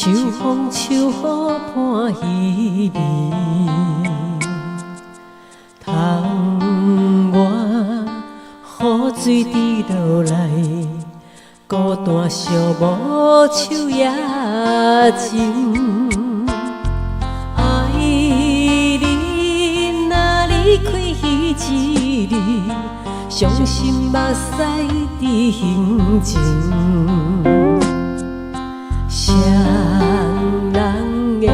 秋风秋雨伴稀微，窗外雨水滴落来，孤单寂寞秋夜静。爱你若离开彼一日，伤心目屎伫胸前。谁人的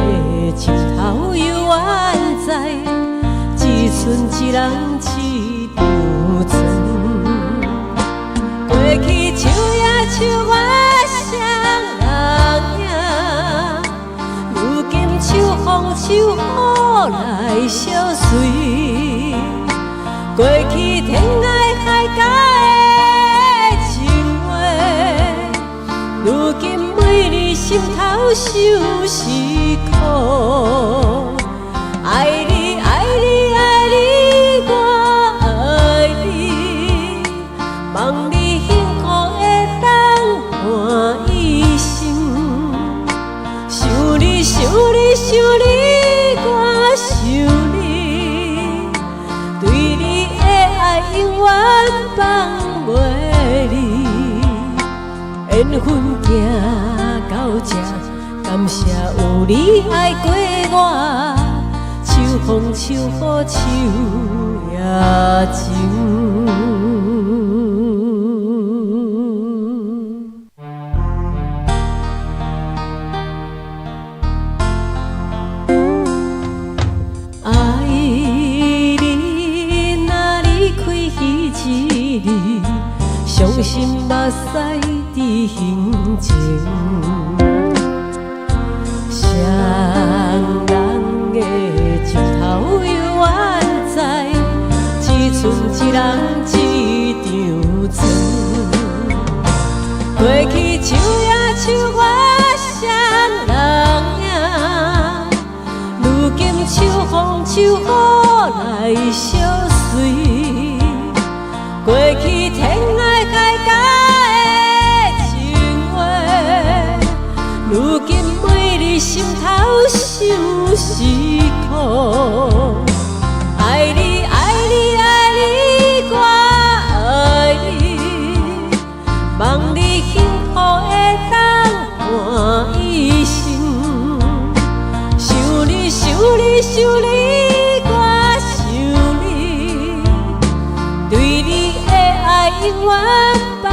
树头犹原在，只剩一人一张床。过去树也树我双人影，如今秋风秋雨来相随。过去天涯海角的情话，如今每日心头受是苦。爱你爱你爱你我爱你，望你幸福会当伴一生。想你想你想你我想你，对你的爱永远放袂离。缘分行到这，感谢有你爱过我，秋风秋雨秋夜静。爱你若离开彼一日，伤心目屎伫胸前。双人的树头犹原在，只剩一人一张床。过去树也树我双人影，如今秋风秋雨来相随。过去天涯海角的情话，如今每日心头受是苦。爱你爱你爱你我爱你，望你幸福会当伴一生。想你想你想你我想你，对你的爱永远放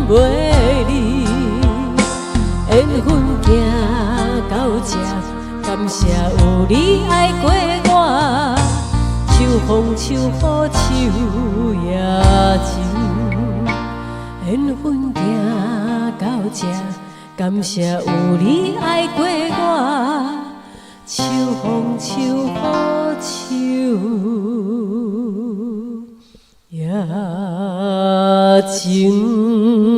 袂离。缘分行到这，感谢有你爱过我，秋风秋雨秋夜静。缘分行到这，感谢有你爱过我，秋风秋雨秋夜静。